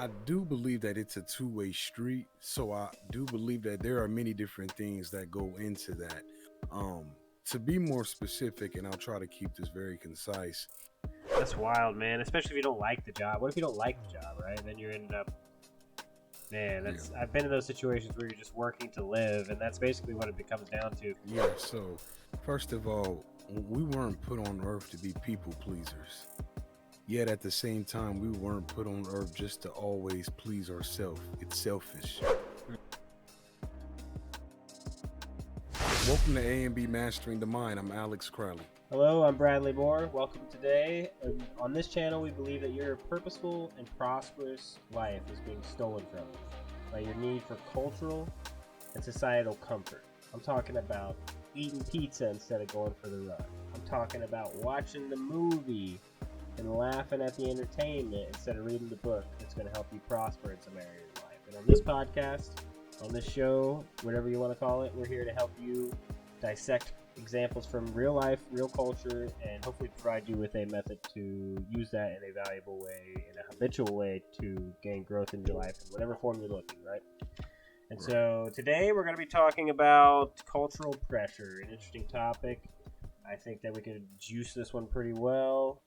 I do believe that it's a two-way street. So I do believe that there are many different things that go into that. Um, to be more specific, and I'll try to keep this very concise. That's wild, man. Especially if you don't like the job. What if you don't like the job, right? Then you end up, man. Yeah. That's I've been in those situations where you're just working to live, and that's basically what it comes down to. Yeah. So, first of all, we weren't put on earth to be people pleasers. Yet at the same time, we weren't put on earth just to always please ourselves. It's selfish. Welcome to A and B Mastering the Mind. I'm Alex Crowley. Hello, I'm Bradley Moore. Welcome today. And on this channel, we believe that your purposeful and prosperous life is being stolen from you by your need for cultural and societal comfort. I'm talking about eating pizza instead of going for the run. I'm talking about watching the movie and laughing at the entertainment instead of reading the book that's going to help you prosper in some area of your life. And on this podcast, on this show, whatever you want to call it, we're here to help you dissect examples from real life, real culture, and hopefully provide you with a method to use that in a valuable way, in a habitual way to gain growth in your life in whatever form you're looking, right? And so today we're going to be talking about cultural pressure, an interesting topic. I think that we could juice this one pretty well.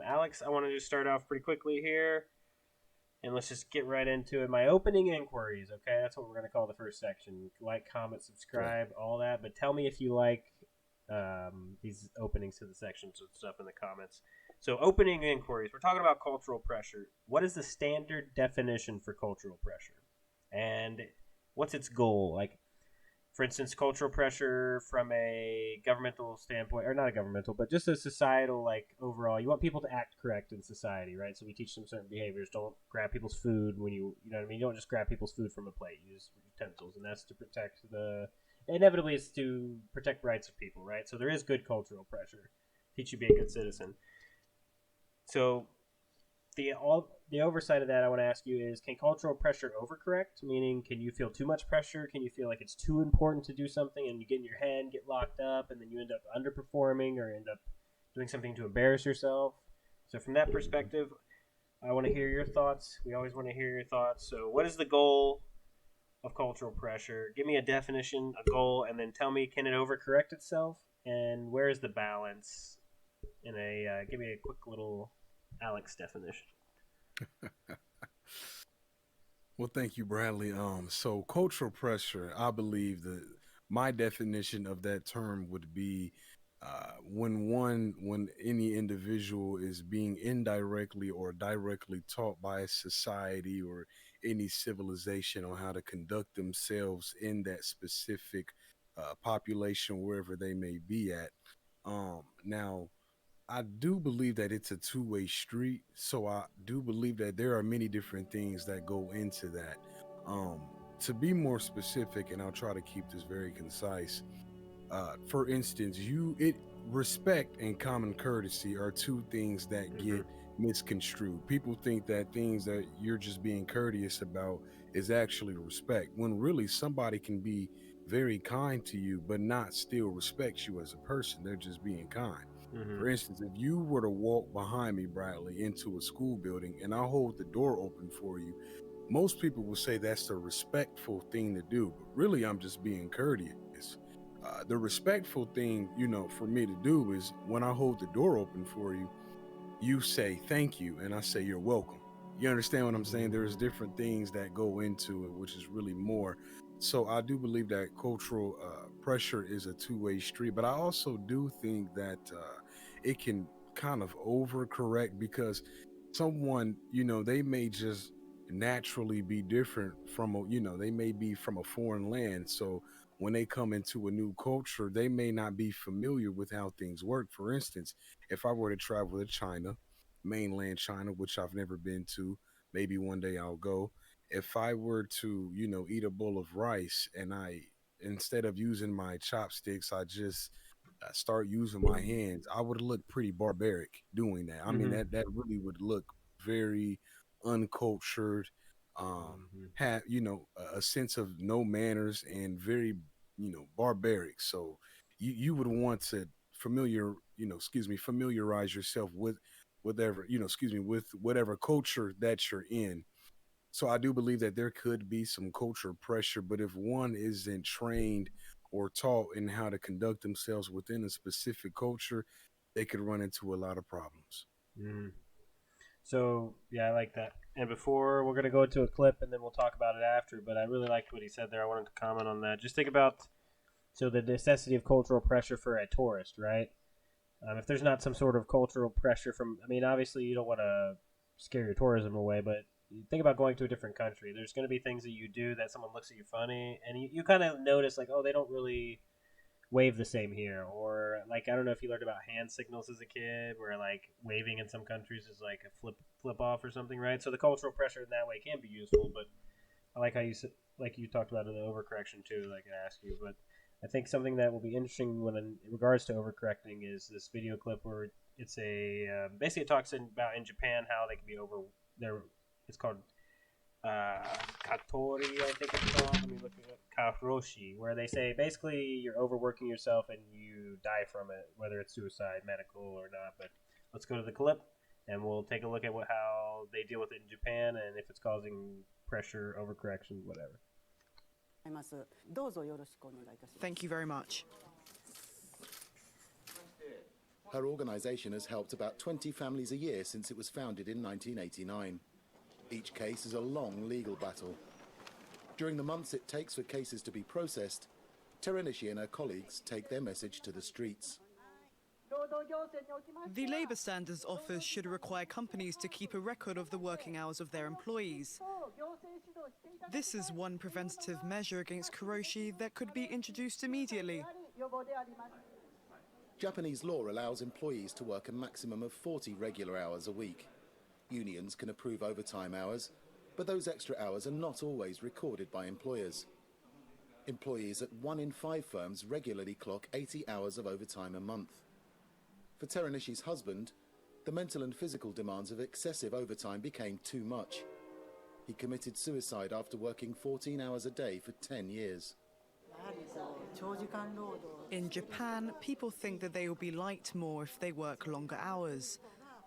Alex, I want to just start off pretty quickly here, and let's just get right into it. My opening inquiries, okay? That's what we're going to call the first section. Like, comment, subscribe, all that. But tell me if you like these openings to the sections and stuff in the comments. So, opening inquiries. We're talking about cultural pressure. What is the standard definition for cultural pressure? And what's its goal? Like, for instance, cultural pressure from a governmental standpoint, or not a governmental, but just a societal, like overall, you want people to act correct in society, right? So we teach them certain behaviors. Don't grab people's food when you know what I mean? You don't just grab people's food from a plate. Use utensils, and that's to protect inevitably it's to protect rights of people, right? So there is good cultural pressure. Teach you to be a good citizen. So the oversight of that I want to ask you is, can cultural pressure overcorrect? Meaning, can you feel too much pressure? Can you feel like it's too important to do something and you get in your head, get locked up, and then you end up underperforming or end up doing something to embarrass yourself? So from that perspective, I want to hear your thoughts. We always want to hear your thoughts. So what is the goal of cultural pressure? Give me a definition, a goal, and then tell me, can it overcorrect itself? And where is the balance? Give me a quick little Alex definition. Well, thank you, Bradley. So cultural pressure, I believe that my definition of that term would be when any individual is being indirectly or directly taught by a society or any civilization on how to conduct themselves in that specific population, wherever they may be at. Now, I do believe that it's a two-way street. So I do believe that there are many different things that go into that. Um, to be more specific, and I'll try to keep this very concise. For instance, you it respect and common courtesy are two things that Mm-hmm. get misconstrued. People think that things that you're just being courteous about is actually respect, when really somebody can be very kind to you but not still respect you as a person. They're just being kind. Mm-hmm. For instance, if you were to walk behind me, Bradley, into a school building and I hold the door open for you, most people will say that's the respectful thing to do, but really I'm just being courteous. The respectful thing, for me to do is when I hold the door open for you, you say thank you, and I say you're welcome. You understand what I'm saying? There's different things that go into it, which is really more. So I do believe that cultural pressure is a two-way street, but I also do think that it can kind of overcorrect because someone, they may just naturally be different from they may be from a foreign land. So when they come into a new culture, they may not be familiar with how things work. For instance, if I were to travel to China, mainland China, which I've never been to, maybe one day I'll go. If I were to, eat a bowl of rice and instead of using my chopsticks, I just start using my hands, I would look pretty barbaric doing that. I mean, Mm-hmm. that really would look very uncultured, Mm-hmm. have a sense of no manners and very barbaric. So you would want to familiarize yourself with whatever with whatever culture that you're in. So I do believe that there could be some cultural pressure, but if one isn't trained or taught in how to conduct themselves within a specific culture, they could run into a lot of problems. Mm. So yeah, I like that. And before we're gonna go into a clip, and then we'll talk about it after. But I really liked what he said there. I wanted to comment on that. Just think about the necessity of cultural pressure for a tourist, right? If there's not some sort of cultural pressure from, I mean, obviously you don't want to scare your tourism away, but think about going to a different country. There's going to be things that you do that someone looks at you funny, and you kind of notice like, oh, they don't really wave the same here, or like I don't know if you learned about hand signals as a kid, where like waving in some countries is like a flip off or something, right? So the cultural pressure in that way can be useful, but I like how you said, like you talked about the overcorrection too. Like I asked you, but I think something that will be interesting when in regards to overcorrecting is this video clip where it's a basically it talks about in Japan how they can be over there. It's called katori, I think it's called. Let me look it up. Karoshi, where they say basically you're overworking yourself and you die from it, whether it's suicide, medical, or not. But let's go to the clip and we'll take a look at how they deal with it in Japan and if it's causing pressure, overcorrection, whatever. Thank you very much. Her organisation has helped about 20 families a year since it was founded in 1989. Each case is a long legal battle. During the months it takes for cases to be processed, Terenishi and her colleagues take their message to the streets. The Labour Standards Office should require companies to keep a record of the working hours of their employees. This is one preventative measure against karoshi that could be introduced immediately. Japanese law allows employees to work a maximum of 40 regular hours a week. Unions can approve overtime hours, but those extra hours are not always recorded by employers. Employees at 1 in 5 firms regularly clock 80 hours of overtime a month. For Terenishi's husband, the mental and physical demands of excessive overtime became too much. He committed suicide after working 14 hours a day for 10 years. In Japan, people think that they will be liked more if they work longer hours,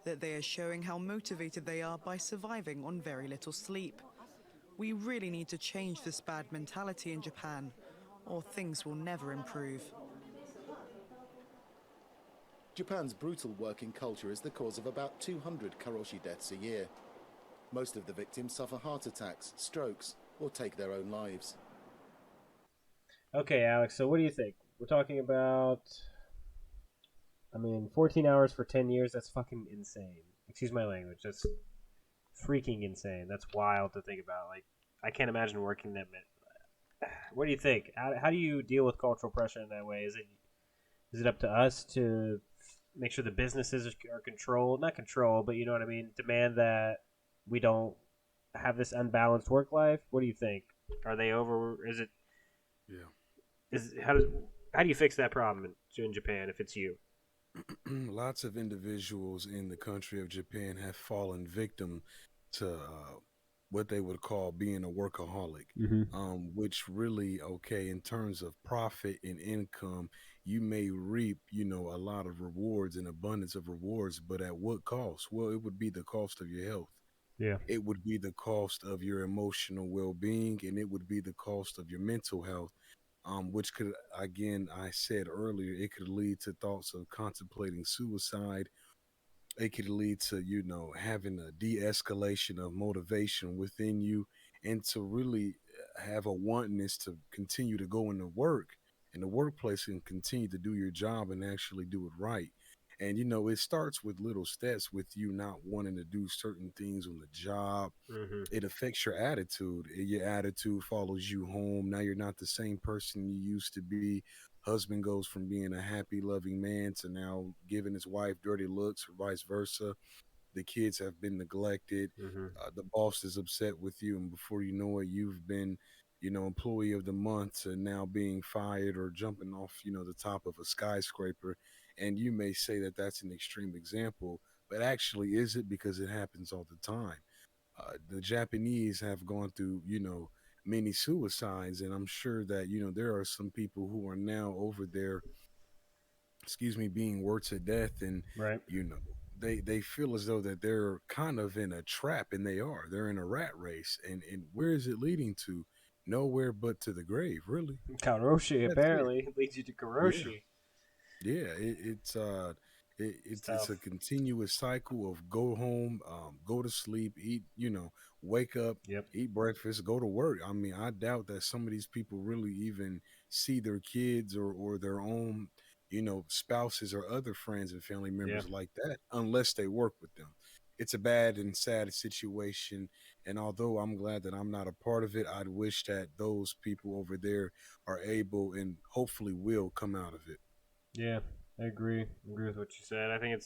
that they are showing how motivated they are by surviving on very little sleep. We really need to change this bad mentality in Japan, or things will never improve. Japan's brutal working culture is the cause of about 200 karoshi deaths a year. Most of the victims suffer heart attacks, strokes, or take their own lives. Okay, Alex, so what do you think? We're talking about, I mean, 14 hours for 10 years, that's fucking insane. Excuse my language. That's freaking insane. That's wild to think about. Like, I can't imagine working that many. What do you think? How do you deal with cultural pressure in that way? Is it up to us to make sure the businesses are controlled? Not controlled, but you know what I mean? Demand that we don't have this unbalanced work life? What do you think? Are they over? Is it? Yeah. How do you fix that problem in Japan if it's you? Lots of individuals in the country of Japan have fallen victim to what they would call being a workaholic, Mm-hmm. which really, okay, in terms of profit and income, you may reap, a lot of rewards and abundance of rewards, but at what cost? Well, it would be the cost of your health. Yeah. It would be the cost of your emotional well-being, and it would be the cost of your mental health, which could, again, I said earlier, it could lead to thoughts of contemplating suicide. It could lead to, having a de-escalation of motivation within you, and to really have a wantonness to continue to go into work in the workplace and continue to do your job and actually do it right. And it starts with little steps, with you not wanting to do certain things on the job. Mm-hmm. It affects your attitude. Your attitude follows you home. Now you're not the same person you used to be. Husband goes from being a happy, loving man to now giving his wife dirty looks, or vice versa. The kids have been neglected. Mm-hmm. The boss is upset with you, and before you know it, you've been, employee of the month, to now being fired or jumping off, the top of a skyscraper. And you may say that that's an extreme example, but actually, is it? Because it happens all the time. The Japanese have gone through, many suicides, and I'm sure that there are some people who are now over there, excuse me, being worked to death, and Right. you know they feel as though that they're kind of in a trap, and they're in a rat race, and where is it leading to? Nowhere but to the grave, really. Karoshi That's it. apparently leads you to Yeah. Karoshi. Yeah, it's a Tough. continuous cycle of go home, go to sleep, eat, wake up, Yep. eat breakfast, go to work. I mean, I doubt that some of these people really even see their kids or their own, spouses or other friends and family Yeah. members like that unless they work with them. It's a bad and sad situation, and although I'm glad that I'm not a part of it, I'd wish that those people over there are able and hopefully will come out of it. Yeah. I agree. I agree with what you said. I think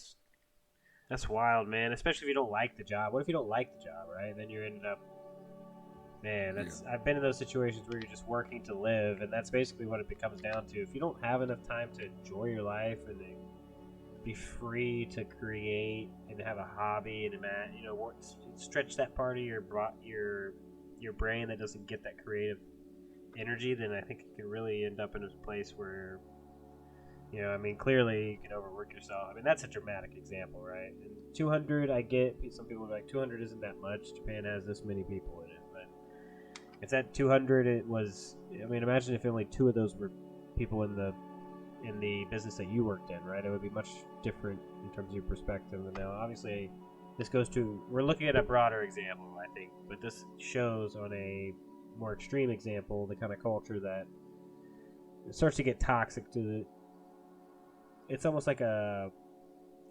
that's wild, man. Especially if you don't like the job. What if you don't like the job, right? Then you ended up, man. Yeah. That's I've been in those situations where you're just working to live, and that's basically what it becomes down to. If you don't have enough time to enjoy your life and to be free to create and have a hobby and stretch that part of your brain that doesn't get that creative energy, then I think it can really end up in a place where I mean, clearly you can overwork yourself. I mean, that's a dramatic example, right? And 200, I get some people are like 200 isn't that much. Japan has this many people in it, but if that 200 it was, I mean, imagine if only two of those were people in the business that you worked in, right? It would be much different in terms of your perspective. And now, obviously, this goes to we're looking at a broader example, I think, but this shows on a more extreme example the kind of culture that starts to get toxic to the. It's almost like a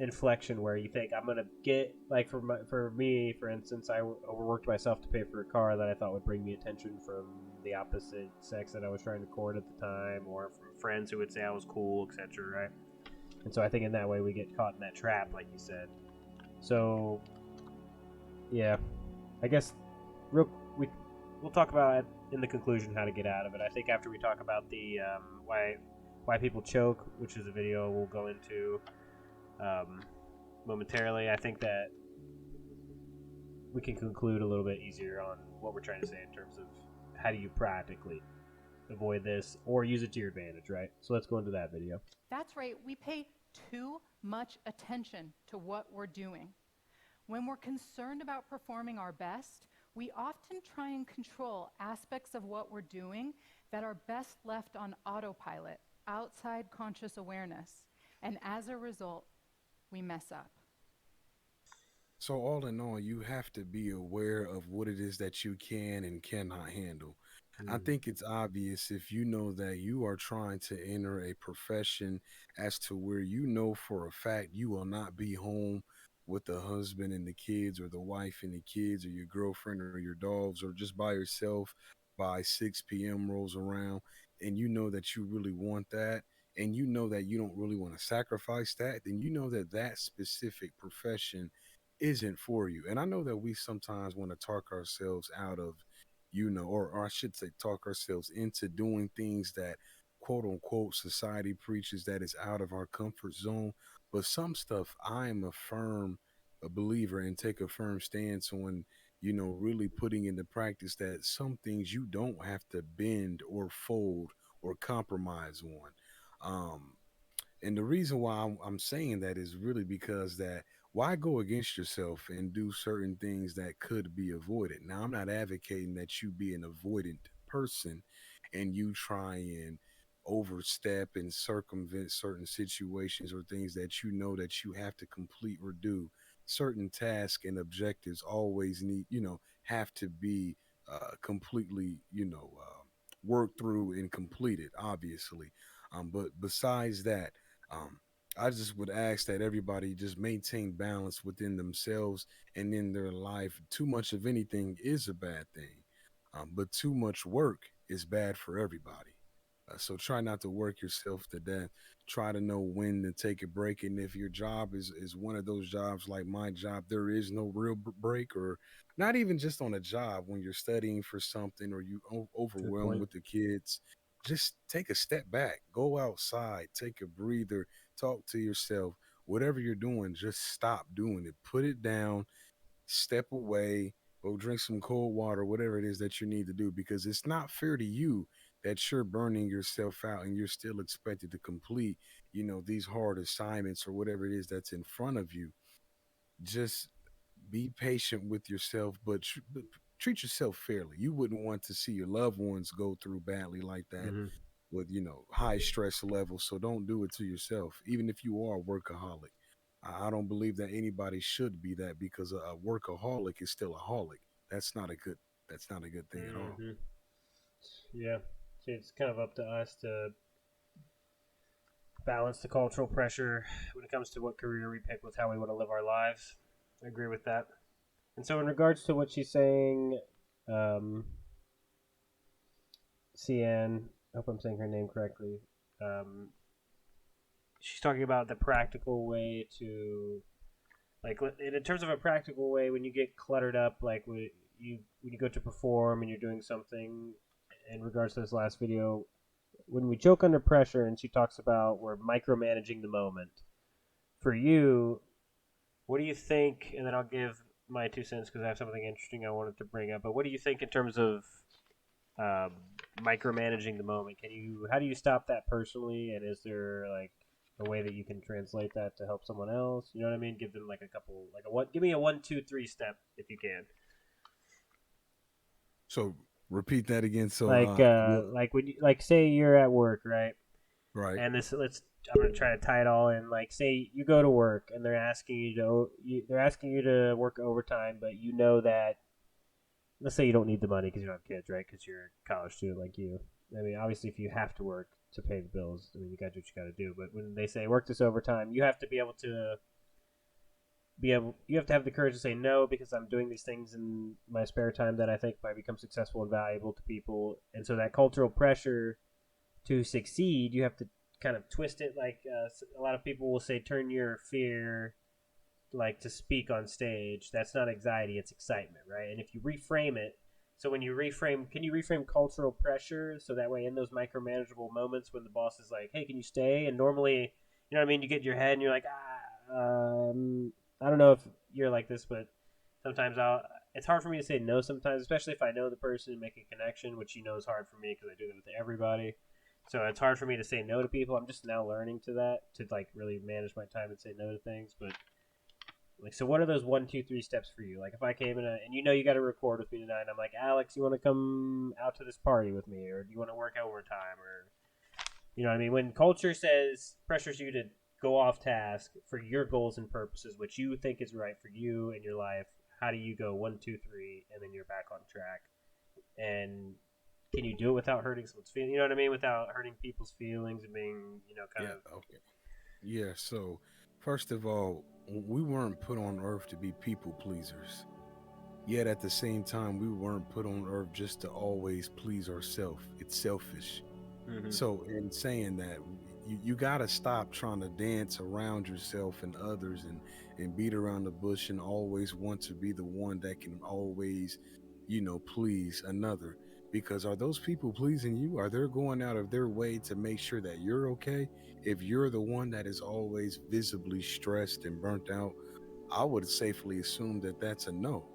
inflection where you think I'm gonna get like for me for instance I overworked myself to pay for a car that I thought would bring me attention from the opposite sex that I was trying to court at the time, or from friends who would say I was cool, etc. Right? And so I think in that way we get caught in that trap, like you said. So yeah, I guess real we'll talk about in the conclusion how to get out of it. I think after we talk about the why people choke, which is a video we'll go into momentarily, I think that we can conclude a little bit easier on what we're trying to say in terms of how do you practically avoid this or use it to your advantage, right? So let's go into that video. That's right. We pay too much attention to what we're doing. When we're concerned about performing our best, we often try and control aspects of what we're doing that are best left on autopilot, outside conscious awareness. And as a result, we mess up. So all in all, you have to be aware of what it is that you can and cannot handle. I think it's obvious if you know that you are trying to enter a profession as to where you know for a fact you will not be home with the husband and the kids, or the wife and the kids, or your girlfriend or your dogs, or just by yourself by 6 p.m. rolls around, and you know that you really want that, and you know that you don't really want to sacrifice that, then you know that that specific profession isn't for you. And I know that we sometimes want to talk ourselves out of, or I should say, talk ourselves into doing things that quote unquote society preaches that is out of our comfort zone. But some stuff I am a believer and take a firm stance on, really putting into practice that some things you don't have to bend or fold or compromise on. And the reason why I'm saying that is really because that why go against yourself and do certain things that could be avoided? Now, I'm not advocating that you be an avoidant person and you try and overstep and circumvent certain situations or things that you know that you have to complete or do. Certain tasks and objectives always have to be completely, worked through and completed, obviously. But besides that, um, I just would ask that everybody just maintain balance within themselves and in their life. Too much of anything is a bad thing, but too much work is bad for everybody. So try not to work yourself to death. Try to know when to take a break. And if your job is one of those jobs like my job, there is no real break, or not even just on a job when you're studying for something or you Good overwhelmed point. with the kids. Just take a step back, go outside, take a breather, talk to yourself. Whatever you're doing, just stop doing it. Put it down, step away, go drink some cold water, whatever it is that you need to do, because it's not fair to you that you're burning yourself out and you're still expected to complete, these hard assignments or whatever it is that's in front of you. just be patient with yourself, but treat yourself fairly. You wouldn't want to see your loved ones go through badly like that Mm-hmm. with, high stress levels. So don't do it to yourself, even if you are a workaholic. I don't believe that anybody should be that, because a workaholic is still a holic. That's not a good. That's not a good thing at all. Mm-hmm. Yeah. So it's kind of up to us to balance the cultural pressure when it comes to what career we pick with how we want to live our lives. I agree with that. And so, in regards to what she's saying, um, Cian, I hope I'm saying her name correctly. Um, she's talking about the practical way to, like, in terms of a practical way, when you get cluttered up, like when you go to perform and you're doing something. In regards to this last video, when we choke under pressure, and she talks about we're micromanaging the moment. For you, what do you think? And then I'll give my 2 cents because I have something interesting I wanted to bring up. But what do you think in terms of um, micromanaging the moment? How do you stop that personally? And is there like a way that you can translate that to help someone else? You know what I mean? Give them like a couple, like a what? Give me a 1, 2, 3 step if you can. So repeat that again. So Like when you, like say you're at work, right? right. And I'm gonna try to tie it all in. Like, say you go to work and they're asking you to work overtime, but you know that, let's say you don't need the money because you don't have kids, right? Because you're a college student like you. I mean, obviously, if you have to work to pay the bills, I mean, you got to do what you got to do. But when they say work this overtime, you have to you have to have the courage to say no, because I'm doing these things in my spare time that I think might become successful and valuable to people. And so that cultural pressure to succeed, you have to kind of twist it. Like a lot of people will say, turn your fear like to speak on stage. That's not anxiety, it's excitement, right? And if you reframe it, so when you reframe, can you reframe cultural pressure so that way in those micromanageable moments when the boss is like, hey, can you stay? And normally, you know what I mean, you get in your head and you're like, I don't know if you're like this, but sometimes it's hard for me to say no sometimes, especially if I know the person and make a connection, which you know is hard for me because I do that with everybody. So it's hard for me to say no to people. I'm just now learning to like really manage my time and say no to things. But like, so what are those 1, 2, 3 steps for you? Like, if I came in and you know you got to record with me tonight, and I'm like, Alex, you want to come out to this party with me, or do you want to work overtime, or you know what I mean? When culture says pressures you to go off task for your goals and purposes, which you think is right for you and your life, how do you go 1, 2, 3, and then you're back on track? And can you do it without hurting someone's feelings? You know what I mean? Without hurting people's feelings and being, kind of. Okay. Yeah. So first of all, we weren't put on earth to be people pleasers. Yet at the same time, we weren't put on earth just to always please ourselves. It's selfish. Mm-hmm. So in saying that, you got to stop trying to dance around yourself and others, and beat around the bush and always want to be the one that can always, please another. Because are those people pleasing you? Are they going out of their way to make sure that you're okay? If you're the one that is always visibly stressed and burnt out, I would safely assume that that's a no.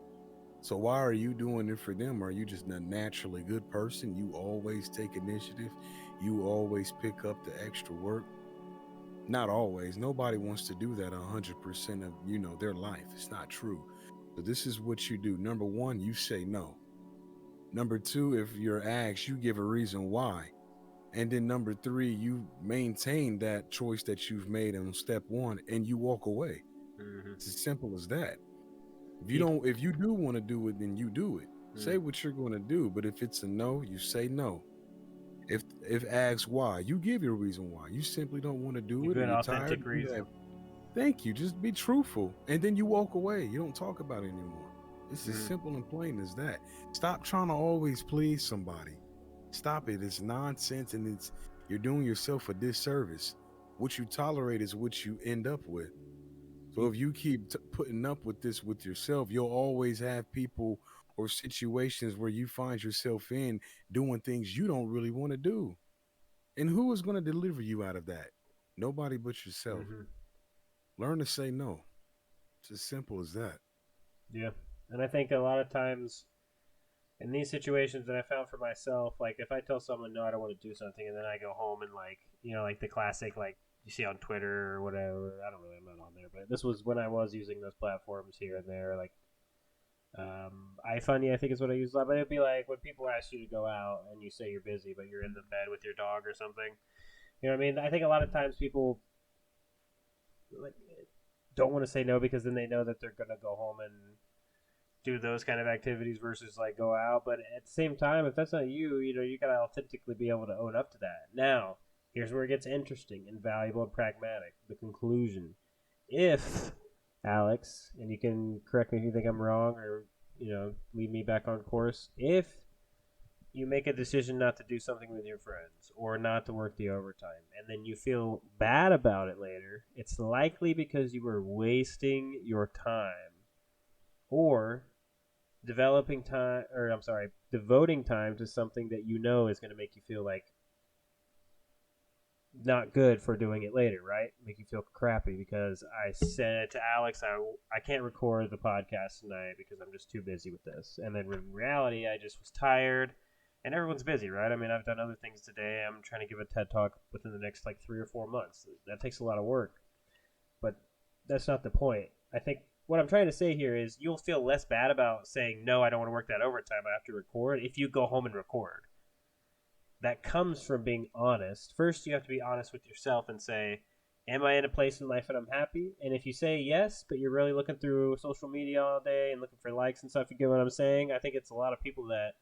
So why are you doing it for them? Are you just a naturally good person? You always take initiative. You always pick up the extra work. Not always. Nobody wants to do that 100% of, their life. It's not true. So this is what you do. Number one, you say no. Number two, if you're asked, you give a reason why. And then number three, you maintain that choice that you've made on step one, and you walk away. Mm-hmm. It's as simple as that. Keep. If you do want to do it, then you do it. Say Mm. what you're going to do. But if it's a no, you say no. If asked why, you give your reason why. You simply don't want to A do it, or good you're tired. authentic reason. Thank you. Just be truthful, and then you walk away. You don't talk about it anymore. It's as simple and plain as that. Stop trying to always please somebody. Stop it. It's nonsense, and you're doing yourself a disservice. What you tolerate is what you end up with. So if you keep putting up with this with yourself, you'll always have people or situations where you find yourself in doing things you don't really want to do. And who is going to deliver you out of that? Nobody but yourself. Mm-hmm. Learn to say no. It's as simple as that. Yeah. And I think a lot of times in these situations that I found for myself, like if I tell someone, no, I don't want to do something, and then I go home and like, like the classic, like you see on Twitter or whatever. I don't really, I'm not on there, but this was when I was using those platforms here and there, like iFunny, I think is what I use a lot. But it'd be like when people ask you to go out and you say you're busy, but you're in the bed with your dog or something. You know what I mean? I think a lot of times people like don't want to say no because then they know that they're gonna go home and do those kind of activities versus like go out. But at the same time, if that's not you, you know, you gotta authentically be able to own up to that. Now, here's where it gets interesting and valuable and pragmatic. The conclusion. If Alex, and you can correct me if you think I'm wrong or, you know, lead me back on course. If you make a decision not to do something with your friends or not to work the overtime and then you feel bad about it later, it's likely because you were wasting your time or devoting time to something that you know is going to make you feel like not good for doing it later, right? Make you feel crappy because I said to Alex, I can't record the podcast tonight because I'm just too busy with this. And then in reality, I just was tired. And everyone's busy, right? I mean, I've done other things today. I'm trying to give a TED Talk within the next, 3 or 4 months. That takes a lot of work. But that's not the point. I think what I'm trying to say here is you'll feel less bad about saying, no, I don't want to work that overtime. I have to record if you go home and record. That comes from being honest. First, you have to be honest with yourself and say, am I in a place in life that I'm happy? And if you say yes, but you're really looking through social media all day and looking for likes and stuff, you get what I'm saying? I think it's a lot of people that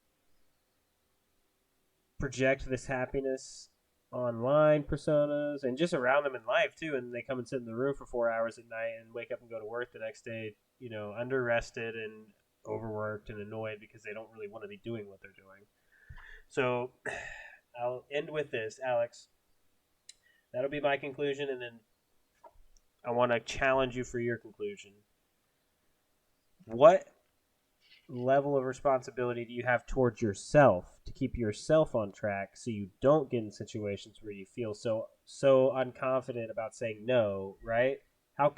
project this happiness online personas and just around them in life too, and they come and sit in the room for 4 hours at night and wake up and go to work the next day, you know, under-rested and overworked and annoyed because they don't really want to be doing what they're doing. So I'll end with this, Alex. That'll be my conclusion, and then I want to challenge you for your conclusion. What level of responsibility do you have towards yourself to keep yourself on track so you don't get in situations where you feel so unconfident about saying no, right? How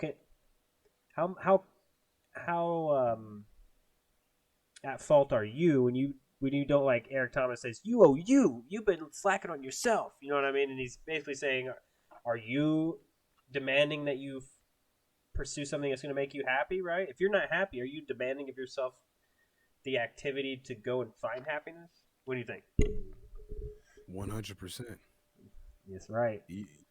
at fault are you when you don't, like Eric Thomas says, you've been slacking on yourself, you know what I mean? And he's basically saying, are you demanding that you pursue something that's going to make you happy, right? If you're not happy, are you demanding of yourself the activity to go and find happiness? What do you think? 100%. Yes, right.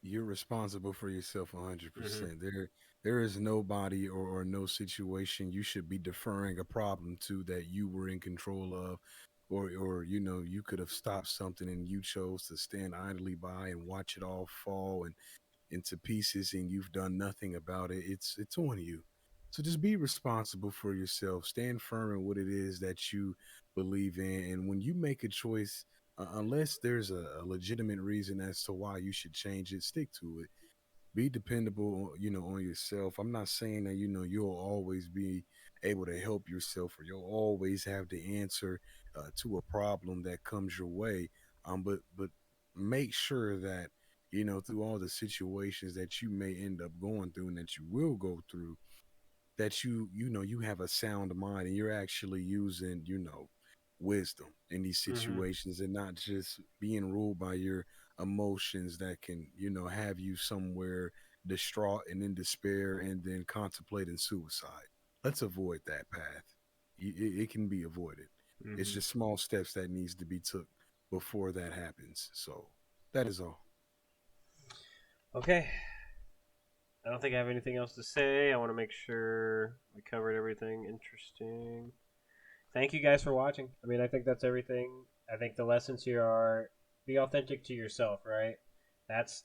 You're responsible for yourself 100%. There is nobody or no situation you should be deferring a problem to that you were in control of, or you know, you could have stopped something and you chose to stand idly by and watch it all fall and into pieces, and you've done nothing about it. It's on you. So just be responsible for yourself. Stand firm in what it is that you believe in, and when you make a choice, unless there's a legitimate reason as to why you should change it, stick to it. Be dependable, you know, on yourself. I'm not saying that, you know, you'll always be able to help yourself or you'll always have the answer to a problem that comes your way. But make sure that, you know, through all the situations that you may end up going through and that you will go through, that you know, you have a sound mind and you're actually using, you know, wisdom in these situations and not just being ruled by your emotions that can, you know, have you somewhere distraught and in despair and then contemplating suicide. Let's avoid that path. It can be avoided. It's just small steps that needs to be took before that happens. So that is all. Okay. I don't think I have anything else to say. I want to make sure we covered everything interesting. Thank you guys for watching. I mean, I think that's everything. I think the lessons here are be authentic to yourself, right? That's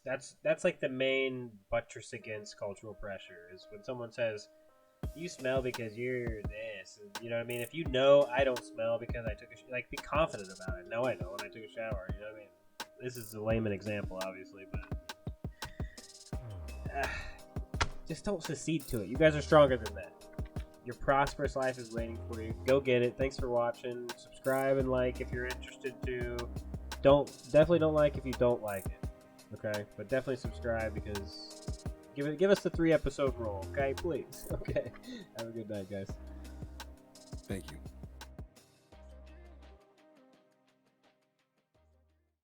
like the main buttress against cultural pressure is when someone says, you smell because you're this. And, you know what I mean? If you know I don't smell because I took a shower, like, be confident about it. No, I know when I took a shower. You know what I mean? This is a layman example, obviously, but just don't secede to it. You guys are stronger than that. Your prosperous life is waiting for you. Go get it. Thanks for watching. Subscribe and like if you're interested to. Definitely don't like if you don't like it. Okay? But definitely subscribe because give us the 3-episode rule, okay? Please. Okay. Have a good night, guys. Thank you.